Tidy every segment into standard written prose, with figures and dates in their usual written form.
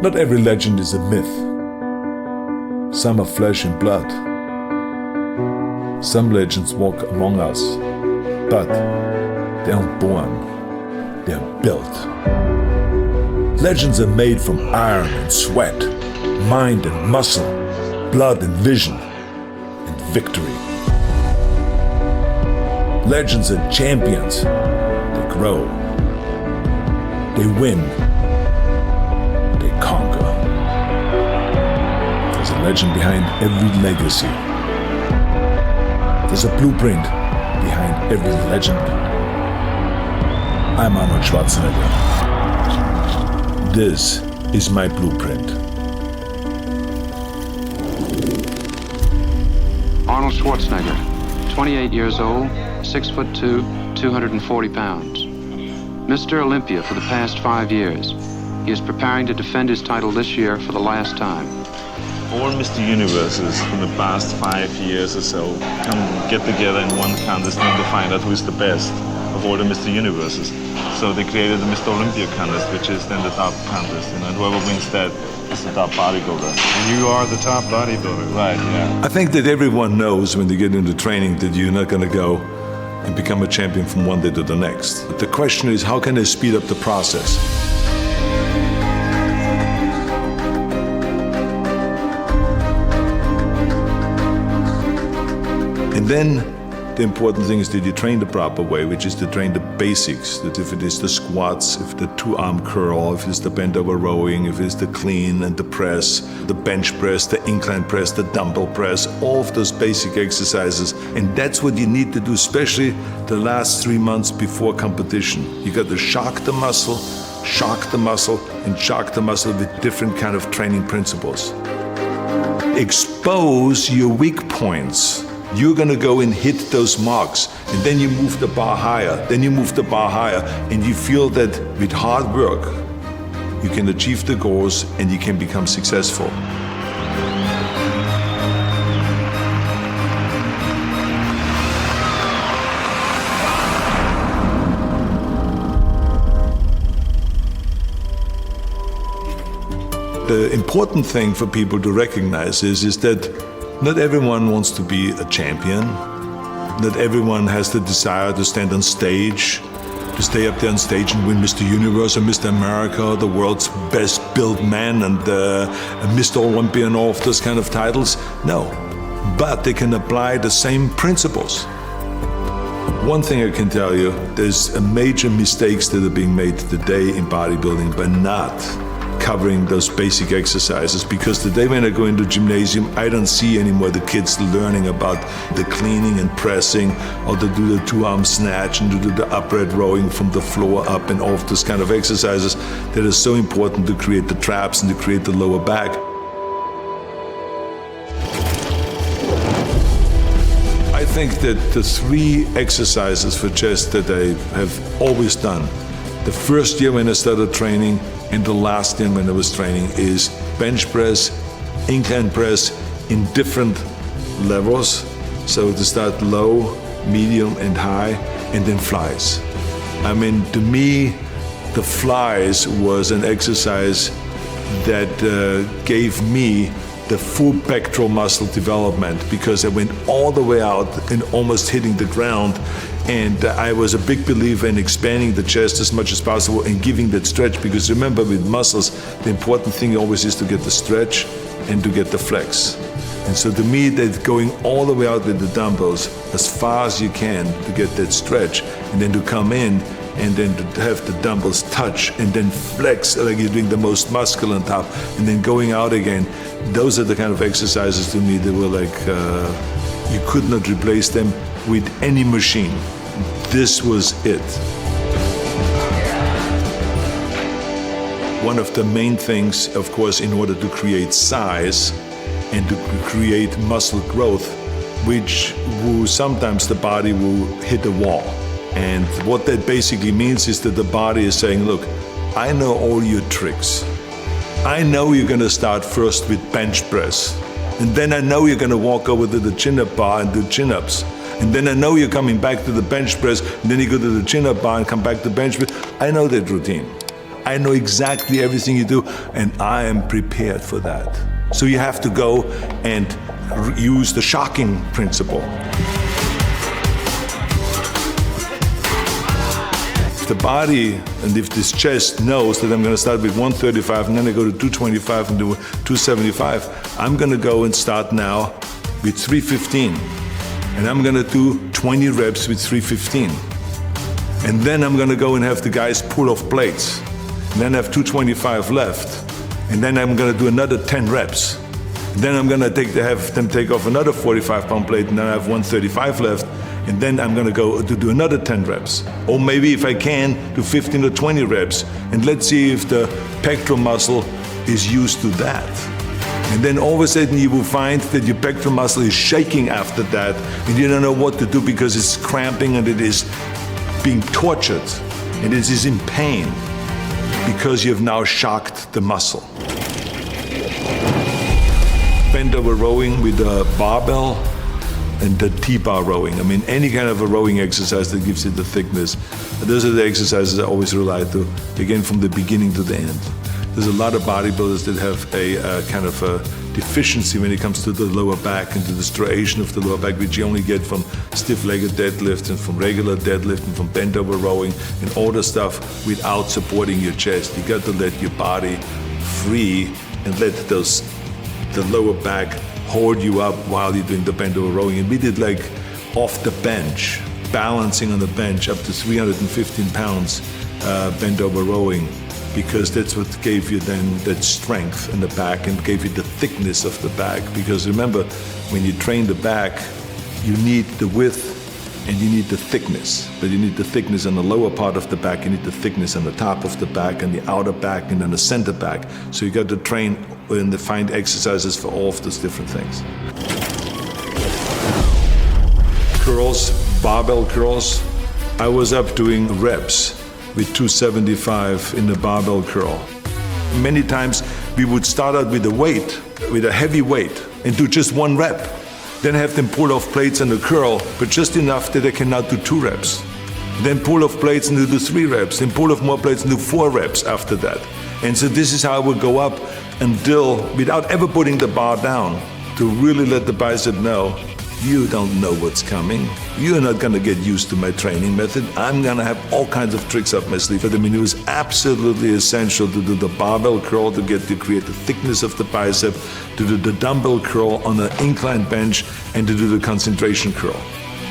Not every legend is a myth. Some are flesh and blood. Some legends walk among us, but they aren't born, they are built. Legends are made from iron and sweat, mind and muscle, blood and vision, and victory. Legends are champions. They grow. They win. They conquer. There's a legend behind every legacy. There's a blueprint behind every legend. I'm Arnold Schwarzenegger. This is my blueprint. Arnold Schwarzenegger, 28 years old, 6'2", 240 pounds. Mr. Olympia for the past 5 years. He is preparing to defend his title this year for the last time. All Mr. Universes from the past 5 years or so come get together in one contest to find out who's the best of all the Mr. Universes. So they created the Mr. Olympia contest, which is then the top contest, and whoever wins that is the top bodybuilder. And you are the top bodybuilder. Right, yeah. I think that everyone knows when they get into training that you're not going to go and become a champion from one day to the next. But the question is, how can they speed up the process? And then the important thing is that you train the proper way, which is to train the basics. That if it is the squats, if the two-arm curl, if it's the bent over rowing, if it's the clean and the press, the bench press, the incline press, the dumbbell press, all of those basic exercises. And that's what you need to do, especially the last 3 months before competition. You got to shock the muscle, and shock the muscle with different kind of training principles. Expose your weak points. You're gonna go and hit those marks, and then you move the bar higher, and you feel that with hard work, you can achieve the goals and you can become successful. The important thing for people to recognize is that not everyone wants to be a champion. Not everyone has the desire to stand on stage, to stay up there on stage and win Mr. Universe or Mr. America, or the world's best built man and Mr. Olympia and all of those kind of titles. No, but they can apply the same principles. One thing I can tell you, there's major mistakes that are being made today in bodybuilding by not covering those basic exercises, because today when I go into gymnasium, I don't see anymore the kids learning about the cleaning and pressing, or to do the two-arm snatch and to do the upright rowing from the floor up and all of those kind of exercises that are so important to create the traps and to create the lower back. I think that the 3 exercises for chest that I have always done, the first year when I started training and the last year when I was training, is bench press, incline press in different levels. So to start low, medium and high, and then flies. I mean, to me, the flies was an exercise that gave me the full pectoral muscle development, because I went all the way out and almost hitting the ground. And I was a big believer in expanding the chest as much as possible and giving that stretch, because remember, with muscles, the important thing always is to get the stretch and to get the flex. And so to me, that going all the way out with the dumbbells as far as you can to get that stretch, and then to come in and then to have the dumbbells touch and then flex like you're doing the most muscle on top, and then going out again. Those are the kind of exercises to me that were like, you could not replace them with any machine. This was it. One of the main things, of course, in order to create size and to create muscle growth, which will sometimes the body will hit a wall. And what that basically means is that the body is saying, look, I know all your tricks. I know you're gonna start first with bench press. And then I know you're gonna walk over to the chin-up bar and do chin-ups. And then I know you're coming back to the bench press, and then you go to the chin-up bar and come back to bench press. I know that routine. I know exactly everything you do, and I am prepared for that. So you have to go and use the shocking principle. If the body and if this chest knows that I'm going to start with 135 and then I go to 225 and do 275, I'm going to go and start now with 315. And I'm going to do 20 reps with 315. And then I'm going to go and have the guys pull off plates. And then I have 225 left. And then I'm going to do another 10 reps. And then I'm going to have them take off another 45-pound plate, and then I have 135 left. And then I'm going to go to do another 10 reps. Or maybe if I can, do 15 or 20 reps. And let's see if the pectoral muscle is used to that. And then all of a sudden you will find that your pectoral muscle is shaking after that, and you don't know what to do because it's cramping and it is being tortured, and it is in pain because you have now shocked the muscle. Bend over rowing with a barbell and the T-bar rowing. I mean, any kind of a rowing exercise that gives you the thickness. Those are the exercises I always rely to, again, from the beginning to the end. There's a lot of bodybuilders that have a kind of a deficiency when it comes to the lower back and to the striation of the lower back, which you only get from stiff-legged deadlifts and from regular deadlift and from bent over rowing and all the stuff without supporting your chest. You got to let your body free and let the lower back hold you up while you're doing the bent over rowing. And we did like off the bench, balancing on the bench up to 315 pounds bent over rowing, because that's what gave you then that strength in the back and gave you the thickness of the back. Because remember, when you train the back, you need the width and you need the thickness. But you need the thickness on the lower part of the back, you need the thickness on the top of the back and the outer back and then the center back. So you got to train and find exercises for all of those different things. Curls, barbell curls. I was up doing reps with 275 in the barbell curl. Many times we would start out with a heavy weight, and do just one rep. Then have them pull off plates on the curl, but just enough that they can now do 2 reps. Then pull off plates and do 3 reps. Then pull off more plates and do 4 reps after that. And so this is how I would go up until, without ever putting the bar down, to really let the bicep know, you don't know what's coming. You're not going to get used to my training method. I'm going to have all kinds of tricks up my sleeve. But I mean, it was absolutely essential to do the barbell curl to create the thickness of the bicep, to do the dumbbell curl on an incline bench, and to do the concentration curl.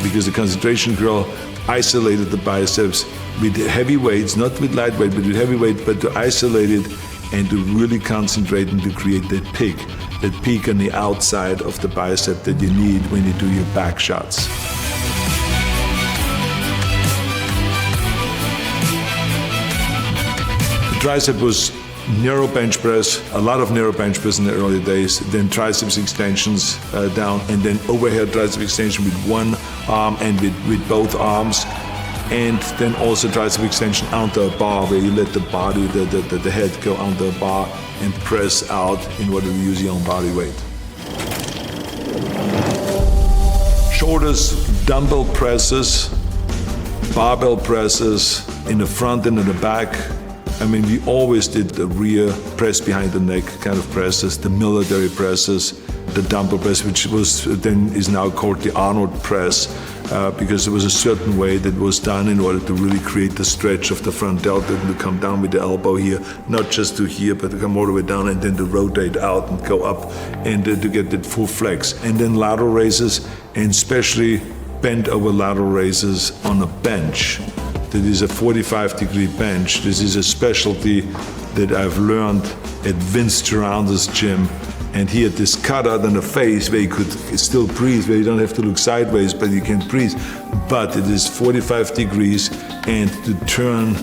Because the concentration curl isolated the biceps with heavy weights, not with light weight, but with heavy weight, but to isolate it and to really concentrate and to create that peak on the outside of the bicep that you need when you do your back shots. The tricep was narrow bench press, a lot of narrow bench press in the early days, then triceps extensions down, and then overhead tricep extension with one arm and with both arms. And then also tricep extension onto a bar, where you let the body, the head go onto a bar and press out in order to use your own body weight. Shoulders, dumbbell presses, barbell presses in the front and in the back. I mean, we always did the rear press behind the neck kind of presses, the military presses, the dumbbell press, which is now called the Arnold press, because there was a certain way that was done in order to really create the stretch of the front delta, to come down with the elbow here, not just to here, but to come all the way down and then to rotate out and go up and to get that full flex. And then lateral raises, and especially bent over lateral raises on a bench. That is a 45-degree bench. This is a specialty that I've learned at Vince Gironda's gym. And he had this cutout on the face where you could still breathe, where you don't have to look sideways, but you can breathe. But it is 45 degrees, and to turn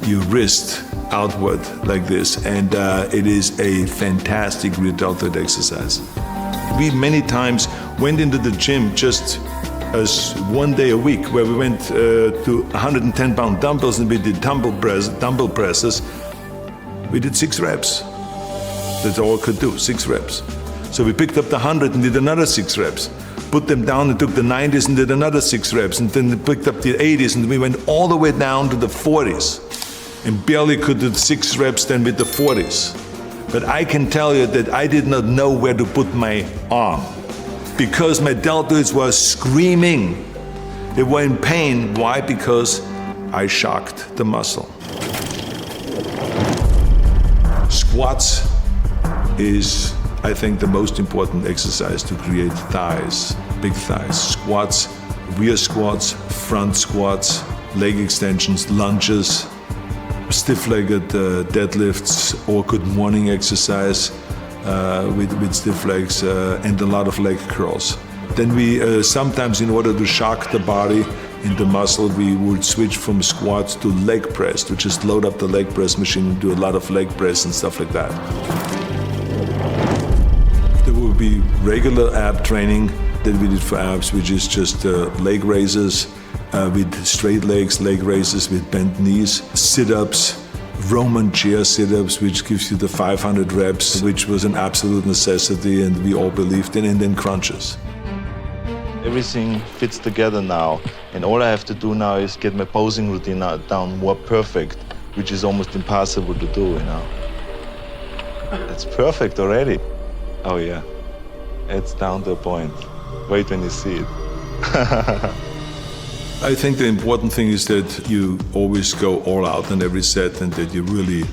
your wrist outward like this. And it is a fantastic rear deltoid exercise. We many times went into the gym just as one day a week, where we went to 110-pound dumbbells and we did dumbbell presses. We did 6 reps. That's all I could do, 6 reps. So we picked up the 100 and did another 6 reps. Put them down and took the 90s and did another 6 reps. And then we picked up the 80s and we went all the way down to the 40s. and barely could do 6 reps then with the 40s. But I can tell you that I did not know where to put my arm because my deltoids were screaming. They were in pain. Why? Because I shocked the muscle. Squats is, I think, the most important exercise to create thighs, big thighs. Squats, rear squats, front squats, leg extensions, lunges, stiff-legged deadlifts, or good morning exercise with stiff legs, and a lot of leg curls. Then we sometimes, in order to shock the body in the muscle, we would switch from squats to leg press, to just load up the leg press machine and do a lot of leg press and stuff like that. There will be regular ab training that we did for abs, which is just leg raises with straight legs, leg raises with bent knees, sit-ups, Roman chair sit-ups, which gives you the 500 reps, which was an absolute necessity and we all believed in, and then crunches. Everything fits together now, and all I have to do now is get my posing routine down more perfect, which is almost impossible to do, you know. It's perfect already. Oh yeah, it's down to a point. Wait when you see it. I think the important thing is that you always go all out in every set, and that you really,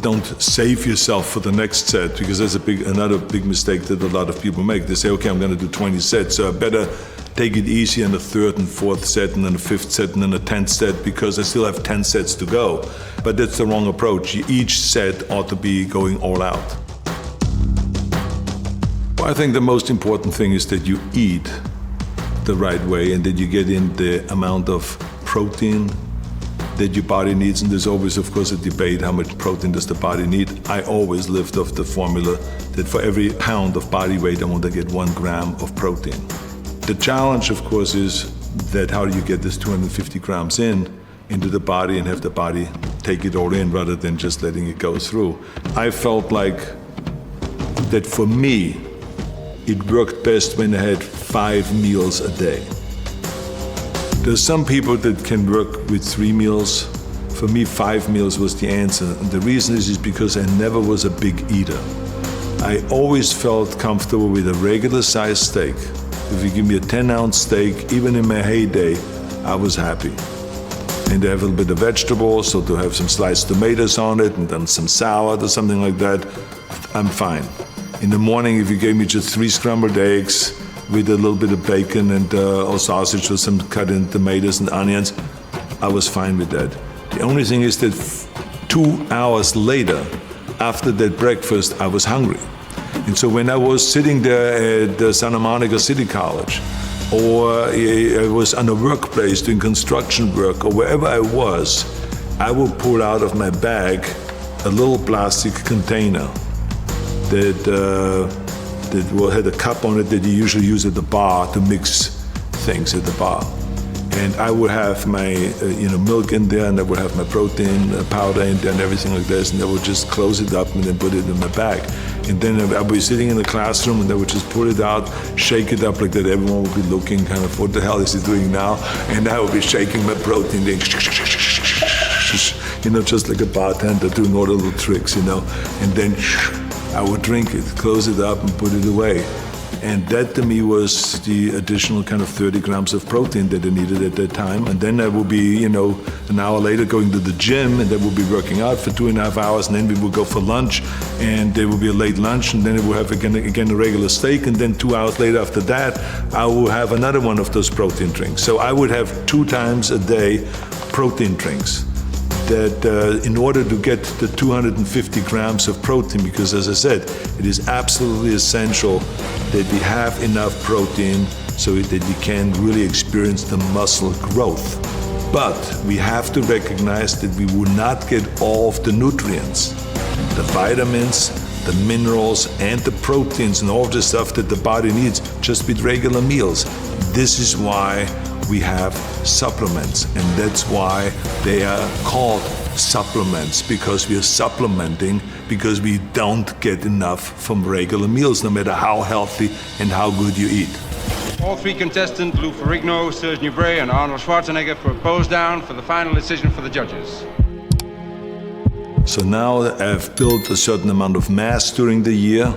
don't save yourself for the next set, because that's another big mistake that a lot of people make. They say, okay, I'm going to do 20 sets, so I better take it easy in the 3rd and 4th set, and then the 5th set, and then the 10th set, because I still have 10 sets to go. But that's the wrong approach. Each set ought to be going all out. Well, I think the most important thing is that you eat the right way and that you get in the amount of protein that your body needs. And there's always, of course, a debate, how much protein does the body need? I always lived off the formula that for every pound of body weight, I want to get 1 gram of protein. The challenge, of course, is that how do you get this 250 grams into the body and have the body take it all in rather than just letting it go through. I felt like that for me, it worked best when I had 5 meals a day. There's some people that can work with 3 meals. For me, 5 meals was the answer. And the reason is because I never was a big eater. I always felt comfortable with a regular sized steak. If you give me a 10-ounce steak, even in my heyday, I was happy. And to have a little bit of vegetables, so to have some sliced tomatoes on it and then some salad or something like that, I'm fine. In the morning, if you gave me just 3 scrambled eggs with a little bit of bacon and or sausage with some cut in tomatoes and onions, I was fine with that. The only thing is that 2 hours later, after that breakfast, I was hungry. And so when I was sitting there at Santa Monica City College, or I was on a workplace doing construction work, or wherever I was, I would pull out of my bag a little plastic container that had a cup on it that you usually use at the bar to mix things at the bar. And I would have my milk in there, and I would have my protein powder in there and everything like this, and I would just close it up and then put it in my bag. And then I would be sitting in the classroom and I would just pull it out, shake it up like that. Everyone would be looking kind of, what the hell is he doing now? And I would be shaking my protein, then just like a bartender doing all the little tricks, and then I would drink it, close it up and put it away. And that to me was the additional kind of 30 grams of protein that I needed at that time. And then I would be, an hour later going to the gym, and then we'll be working out for 2.5 hours, and then we would go for lunch, and there will be a late lunch, and then we will have again a regular steak, and then 2 hours later after that, I will have another one of those protein drinks. So I would have 2 times a day protein drinks. That in order to get the 250 grams of protein, because as I said, it is absolutely essential that we have enough protein so that you can really experience the muscle growth. But we have to recognize that we will not get all of the nutrients, the vitamins, the minerals, and the proteins, and all of the stuff that the body needs just with regular meals. This is why we have supplements, and that's why they are called supplements, because we are supplementing because we don't get enough from regular meals, no matter how healthy and how good you eat. All 3 contestants, Lou Ferrigno, Serge Nubret, and Arnold Schwarzenegger, for a pose down for the final decision for the judges. So now I've built a certain amount of mass during the year,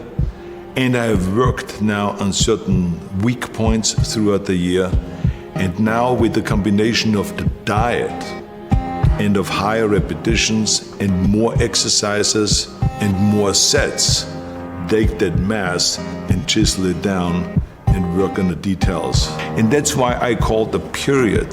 and I have worked now on certain weak points throughout the year. And now with the combination of the diet and of higher repetitions and more exercises and more sets, take that mass and chisel it down and work on the details. And that's why I call the period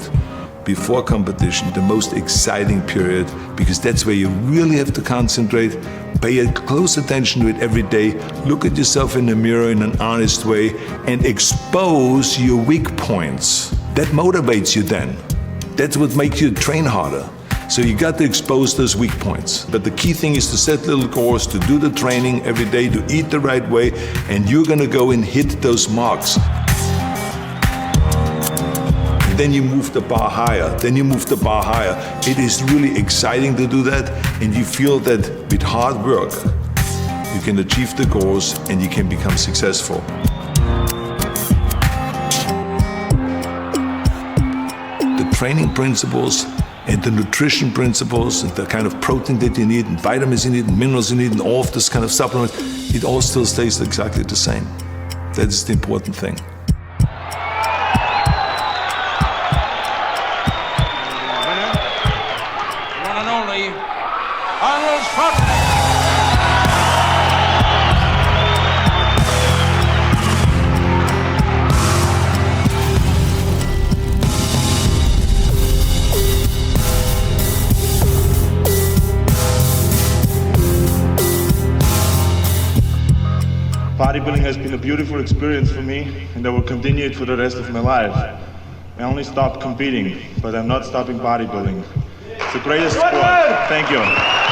before competition the most exciting period, because that's where you really have to concentrate, pay a close attention to it every day, look at yourself in the mirror in an honest way, and expose your weak points. That motivates you then. That's what makes you train harder. So you got to expose those weak points. But the key thing is to set little goals, to do the training every day, to eat the right way, and you're gonna go and hit those marks. Then you move the bar higher, then you move the bar higher. It is really exciting to do that, and you feel that with hard work, you can achieve the goals and you can become successful. The training principles and the nutrition principles and the kind of protein that you need and vitamins you need and minerals you need and all of this kind of supplements, it all still stays exactly the same. That is the important thing. Arnold Schwarzenegger. Bodybuilding has been a beautiful experience for me, and I will continue it for the rest of my life. I only stopped competing, but I'm not stopping bodybuilding. It's the greatest sport. Thank you.